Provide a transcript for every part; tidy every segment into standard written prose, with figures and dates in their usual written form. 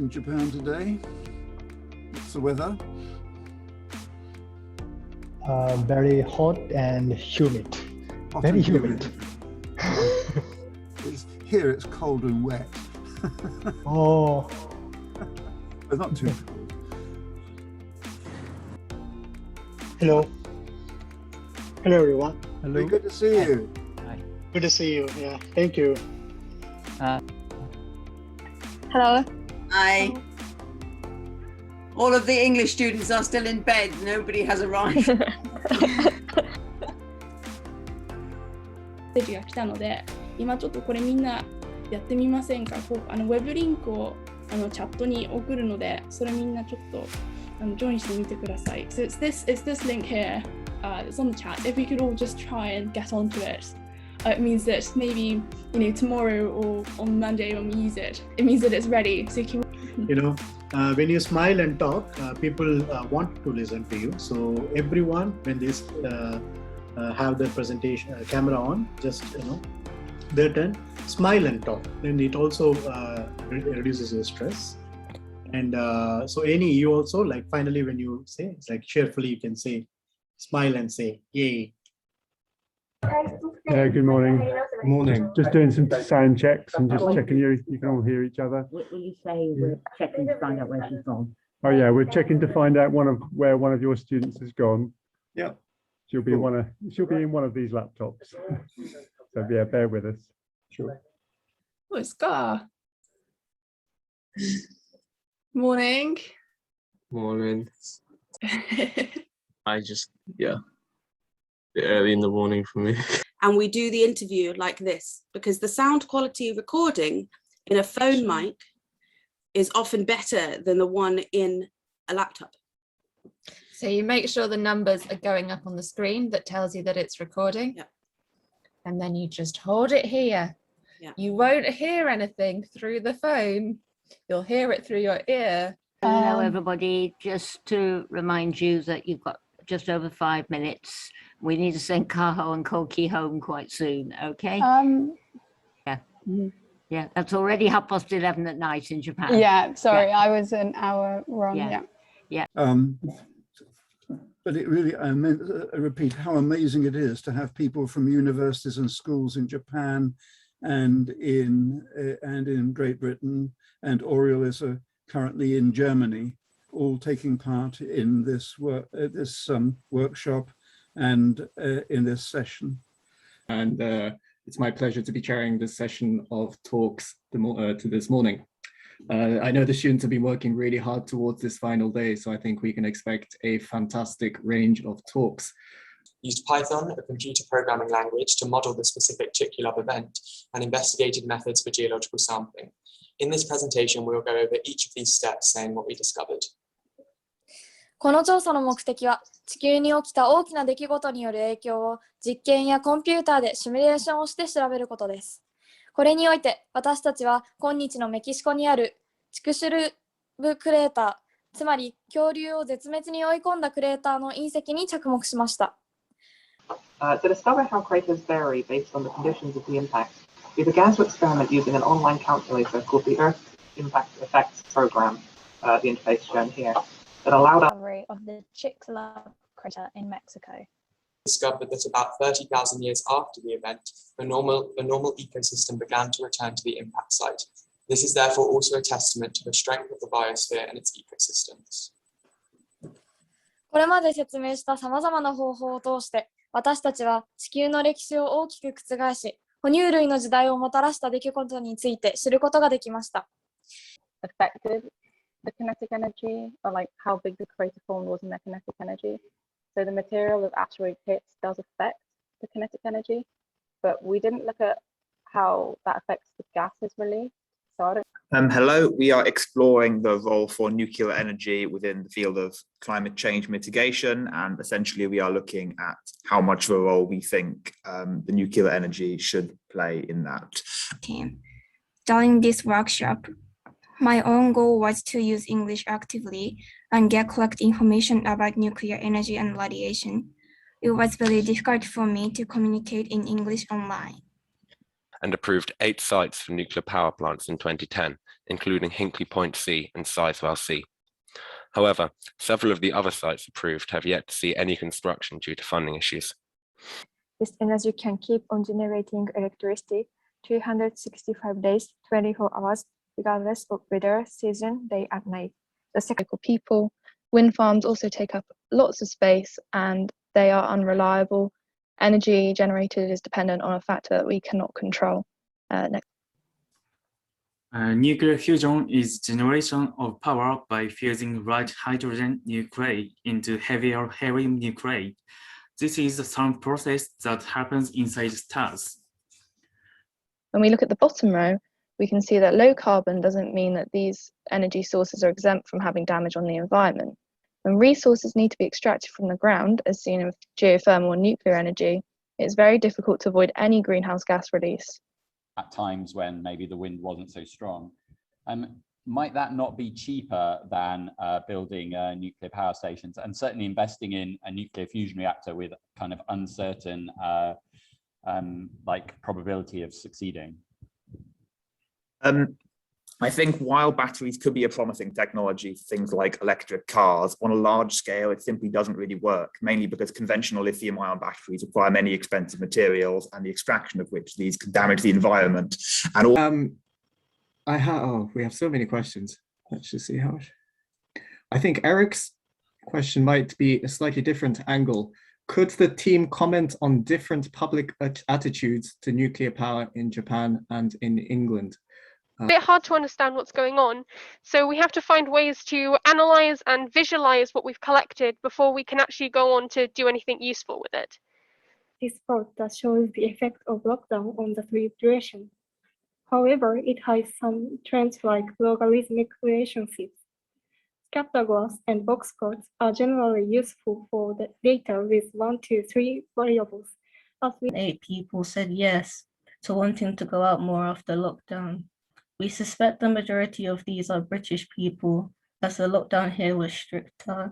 in Japan today? What's the weather? Very hot and humid. Hot Very and humid. Here it's cold and wet. Oh, But not too cold. Hello. Hello, everyone. Very hello. good to see you. Good to see you. Yeah, thank you. Hello. Hi. All of the English students are still in bed. Nobody has arrived. メッセージが来たので、今ちょっとこれみんなやってみませんか。ウェブリンクをチャットに送るので、それみんなちょっとジョインしてみてください。So it's this link here. It's on the chat. If we could all just try and get onto it, it means that maybe tomorrow or on Monday when we use it, it means that it's ready. So you can. When you smile and talk, people want to listen to you. So everyone, when they have their presentation camera on, just their turn, smile and talk. Then it also reduces your stress. And so you also, like, finally when you say, it's like cheerfully you can say, smile and say, yay. Yeah, good morning. Morning. Just doing some sound checks and just checking you can all hear each other. Will you say we're checking to find out where she's gone? Oh yeah, we're checking to find out where one of your students has gone. Yeah. She'll be in one of these laptops. So yeah, bear with us. Sure. Oh, Scar. Morning. Morning. I just, early in the morning for me. And we do the interview like this because the sound quality recording in a phone mic is often better than the one in a laptop. So you make sure the numbers are going up on the screen that tells you that it's recording. Yep. And then you just hold it here. Yeah. You won't hear anything through the phone. You'll hear it through your ear. Hello, everybody. Just to remind you that you've got just over 5 minutes. We need to send Kaho and Koki home quite soon, okay? Yeah, that's already 11:30 at night in Japan. Yeah, sorry, I was an hour wrong. Yeah. But it really, I repeat how amazing it is to have people from universities and schools in Japan and in Great Britain, and Oriel is currently in Germany, all taking part in this workshop and in this session. And it's my pleasure to be chairing this session of talks to this morning. I know the students have been working really hard towards this final day, so I think we can expect a fantastic range of talks. Used Python, a computer programming language, to model the specific Chicxulub event and investigated methods for geological sampling. In this presentation, we'll go over each of these steps, saying what we discovered. この調査の目的は、地球に起きた大きな出来事による影響を実験やコンピューターでシミュレーションをして調べることです。これにおいて、私たちは今日のメキシコにあるチクシュルブクレーター、つまり恐竜を絶滅に追い込んだクレーターの隕石に着目しました。To discover how craters vary based on the conditions of the impact, we began to experiment using an online calculator called the Earth Impact Effects Program, the interface shown here, that allowed us of the Chicxulub crater in Mexico. Discovered that about 30,000 years after the event, the normal ecosystem began to return to the impact site. This is therefore also a testament to the strength of the biosphere and its ecosystems. これまで説明したさまざまな方法を通して、私たちは地球の歴史を大きく覆し、哺乳類の時代をもたらした出来事について知ることができました。affected the kinetic energy, or like how big the crater formed was in their kinetic energy. So the material of asteroid hits does affect the kinetic energy, but we didn't look at how that affects the gases released. So I don't. Hello, we are exploring the role for nuclear energy within the field of climate change mitigation, and essentially we are looking at how much of a role we think the nuclear energy should play in that. During this workshop, my own goal was to use English actively and collect information about nuclear energy and radiation. It was very difficult for me to communicate in English online. And approved 8 sites for nuclear power plants in 2010, including Hinkley Point C and Sizewell C. However, several of the other sites approved have yet to see any construction due to funding issues. This energy can keep on generating electricity 365 days, 24 hours, regardless of weather, season, day and night. The second people, wind farms also take up lots of space and they are unreliable. Energy generated is dependent on a factor that we cannot control. Nuclear fusion is generation of power by fusing light hydrogen nuclei into heavier helium nuclei. This is the sound process that happens inside stars. When we look at the bottom row, we can see that low carbon doesn't mean that these energy sources are exempt from having damage on the environment. When resources need to be extracted from the ground, as seen in geothermal and nuclear energy, it's very difficult to avoid any greenhouse gas release. At times when maybe the wind wasn't so strong. Might that not be cheaper than building nuclear power stations, and certainly investing in a nuclear fusion reactor with kind of uncertain like probability of succeeding? I think while batteries could be a promising technology for things like electric cars, on a large scale, it simply doesn't really work, mainly because conventional lithium-ion batteries require many expensive materials and the extraction of which these could damage the environment. And we have so many questions. Let's just see how. I think Eric's question might be a slightly different angle. Could the team comment on different public attitudes to nuclear power in Japan and in England? A bit hard to understand what's going on, so we have to find ways to analyze and visualize what we've collected before we can actually go on to do anything useful with it. This plot that shows the effect of lockdown on the sleep duration. However, it hides some trends like logarithmic relationships. Scatter graphs and box plots are generally useful for the data with 1 to 3 variables. 8 people said yes to wanting to go out more after lockdown. We suspect the majority of these are British people, as the lockdown here was stricter.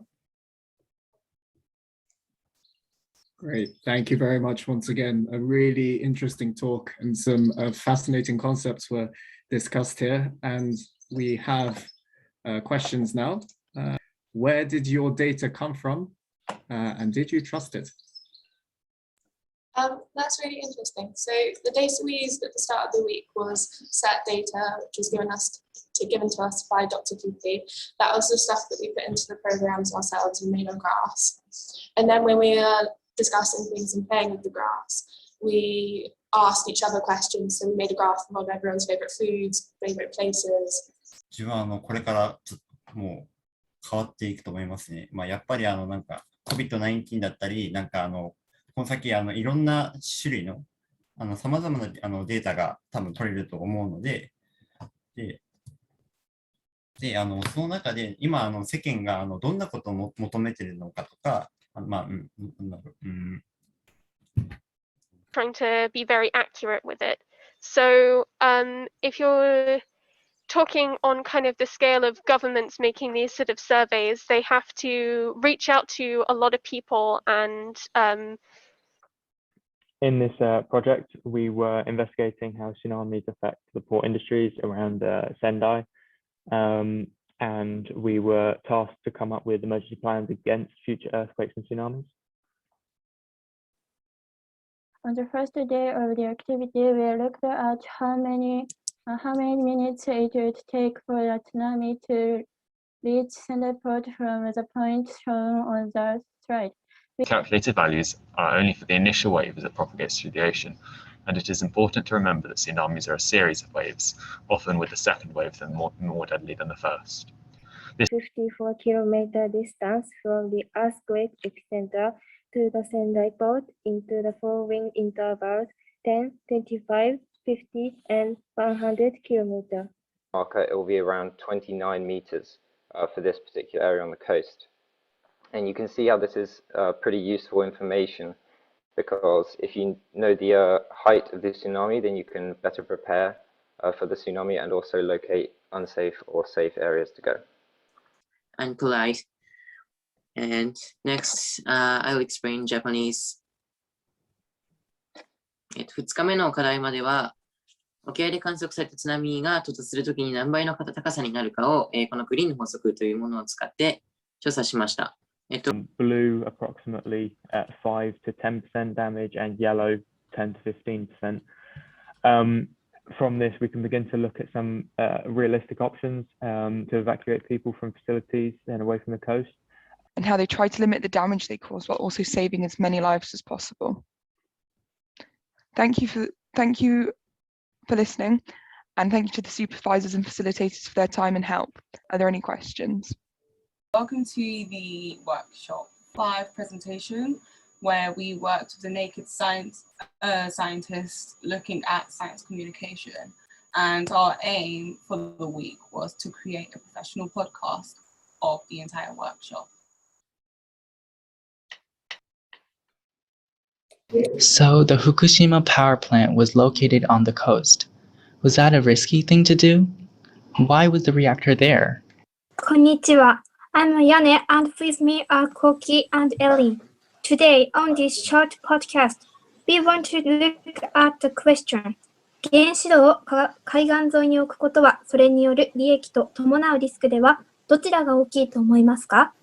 Great, thank you very much once again. A really interesting talk and some fascinating concepts were discussed here. And we have questions now. Where did your data come from and did you trust it? That's really interesting. So the data we used at the start of the week was set data, which was given to us by Dr. Kupi. That was the stuff that we put into the programs ourselves and made on graphs. And then when we were discussing things and playing with the graphs, we asked each other questions. So we made a graph of everyone's favorite foods, favorite places. 自分はこれからもう変わっていくと思いますね。やっぱりなんか COVID-19 だったり、なんかこの先いろんな種類の様々なデータが多分取れると思うので、その中で今世間がどんなことを求めているのかとか、Trying to be very accurate with it. So if you're talking on kind of the scale of governments making these sort of surveys, they have to reach out to a lot of people and in this project, we were investigating how tsunamis affect the port industries around Sendai, and we were tasked to come up with emergency plans against future earthquakes and tsunamis. On the first day of the activity, we looked at how many minutes it would take for a tsunami to reach Sendai port from the point shown on the slide. Calculated values are only for the initial wave as it propagates through the ocean, and it is important to remember that tsunamis are a series of waves, often with the second wave more deadly than the first. This 54-kilometer distance from the earthquake epicenter to the Sendai port into the following intervals 10, 25, 50, and 100 kilometers. It will be around 29 meters for this particular area on the coast. And you can see how this is pretty useful information, because if you know the height of the tsunami, then you can better prepare for the tsunami and also locate unsafe or safe areas to go. I'm Kulai. And next, I'll explain Japanese. 2日目の課題までは沖合で観測された津波が到達するときに何倍の高さになるかを、このグリーンの法則というものを使って調査しました。Blue approximately at 5 to 10% damage and yellow 10 to 15%. From this, we can begin to look at some realistic options to evacuate people from facilities and away from the coast. And how they try to limit the damage they cause while also saving as many lives as possible. Thank you for listening, and thank you to the supervisors and facilitators for their time and help. Are there any questions? Welcome to the workshop 5 presentation, where we worked with the naked scientists looking at science communication. And our aim for the week was to create a professional podcast of the entire workshop. So the Fukushima power plant was located on the coast. Was that a risky thing to do? Why was the reactor there? Konnichiwa. I'm Ayane, and with me are Koki and Ellie. Today, on this short podcast, we want to look at the question: 原子炉を海岸沿いに置くことは、それによる利益と伴うリスクでは、どちらが大きいと思いますか?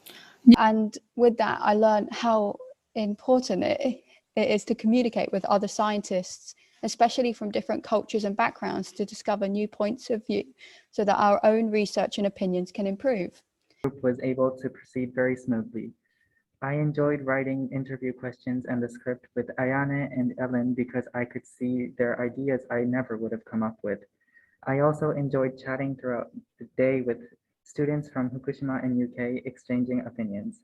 And with that, I learned how important it is to communicate with other scientists, especially from different cultures and backgrounds, to discover new points of view so that our own research and opinions can improve. The group was able to proceed very smoothly. I enjoyed writing interview questions and the script with Ayane and Ellen because I could see their ideas I never would have come up with. I also enjoyed chatting throughout the day with students from Fukushima and UK exchanging opinions.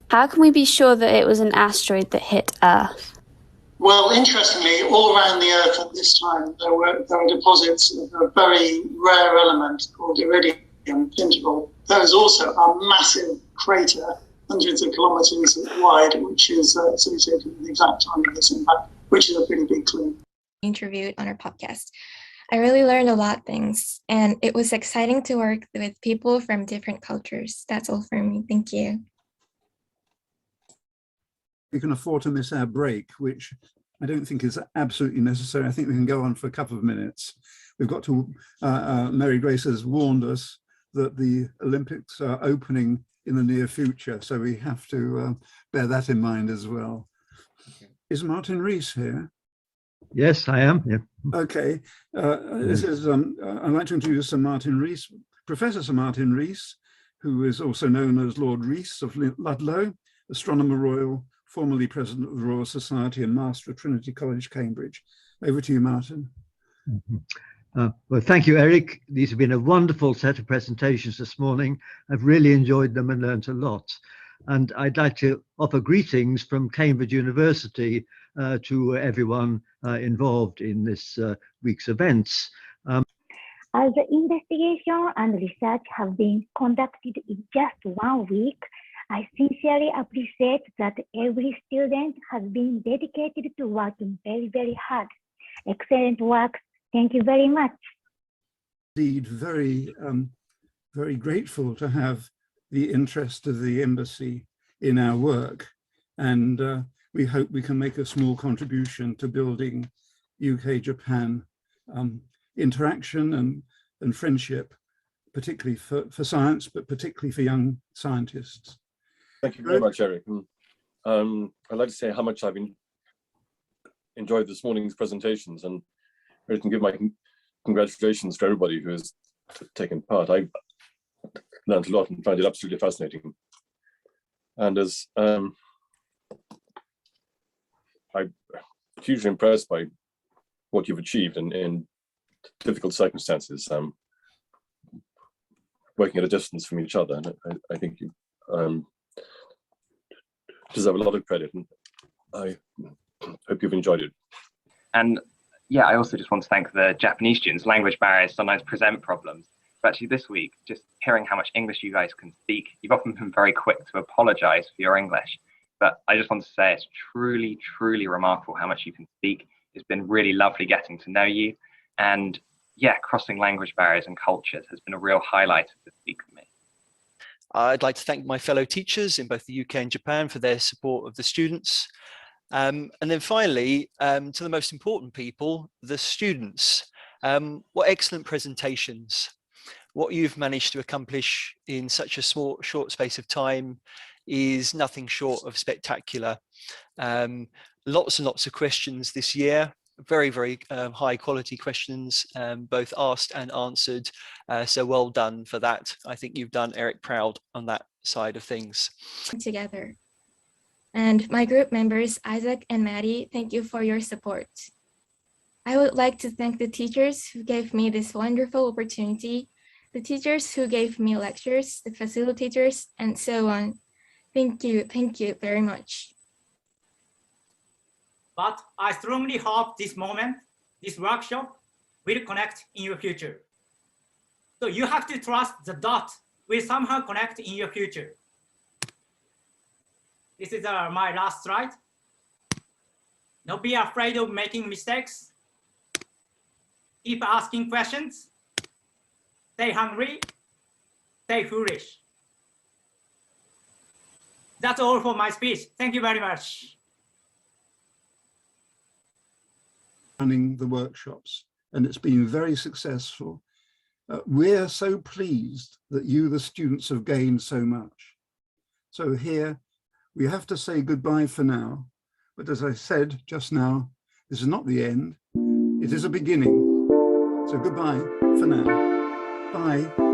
How can we be sure that it was an asteroid that hit Earth? Well, interestingly, all around the Earth at this time, there were deposits of a very rare element called iridium interval. There is also a massive crater, hundreds of kilometers wide, which is associated with the exact time of this impact, which is a pretty big clue. Interviewed on our podcast. I really learned a lot of things, and it was exciting to work with people from different cultures. That's all for me. Thank you. We can afford to miss our break, which I don't think is absolutely necessary. I think we can go on for a couple of minutes. We've got to, Mary Grace has warned us that the Olympics are opening in the near future, so we have to bear that in mind as well. Okay. Is Martin Rees here? Yes, I am. Yeah. Okay. This is, I'd like to introduce Sir Martin Rees, Professor Sir Martin Rees, who is also known as Lord Rees of Ludlow, Astronomer Royal, formerly President of the Royal Society and Master of Trinity College, Cambridge. Over to you, Martin. Mm-hmm. Well, thank you, Eric. These have been a wonderful set of presentations this morning. I've really enjoyed them and learnt a lot. And I'd like to offer greetings from Cambridge University to everyone involved in this week's events. As the investigation and research have been conducted in just 1 week, I sincerely appreciate that every student has been dedicated to working very, very hard. Excellent work. Thank you very much. Indeed, very, very grateful to have the interest of the embassy in our work, and we hope we can make a small contribution to building UK-Japan interaction and friendship, particularly for science, but particularly for young scientists. Thank you very much, Eric. I'd like to say how much I've enjoyed this morning's presentations, and I can give my congratulations to everybody who has taken part. I learned a lot and found it absolutely fascinating. And as I'm hugely impressed by what you've achieved in difficult circumstances, working at a distance from each other. And I think you deserve a lot of credit, and I hope you've enjoyed it. And yeah, I also just want to thank the Japanese students. Language barriers sometimes present problems. But actually this week, just hearing how much English you guys can speak, you've often been very quick to apologize for your English. But I just want to say it's truly, truly remarkable how much you can speak. It's been really lovely getting to know you. And yeah, crossing language barriers and cultures has been a real highlight of this week for me. I'd like to thank my fellow teachers in both the UK and Japan for their support of the students. And then finally, to the most important people, the students. What excellent presentations. What you've managed to accomplish in such a short space of time is nothing short of spectacular. Lots and lots of questions this year, very, very high quality questions, both asked and answered. So well done for that. I think you've done Eric proud on that side of things. Together. And my group members, Isaac and Maddie, thank you for your support. I would like to thank the teachers who gave me this wonderful opportunity, the teachers who gave me lectures, the facilitators, and so on. Thank you very much. But I strongly hope this moment, this workshop, will connect in your future. So you have to trust the dot will somehow connect in your future. This is my last slide. Don't be afraid of making mistakes. Keep asking questions. Stay hungry. Stay foolish. That's all for my speech. Thank you very much. Running the workshops, and it's been very successful. We're so pleased that you, the students, have gained so much. So here, we have to say goodbye for now. But as I said just now, this is not the end. It is a beginning. So goodbye for now. Bye.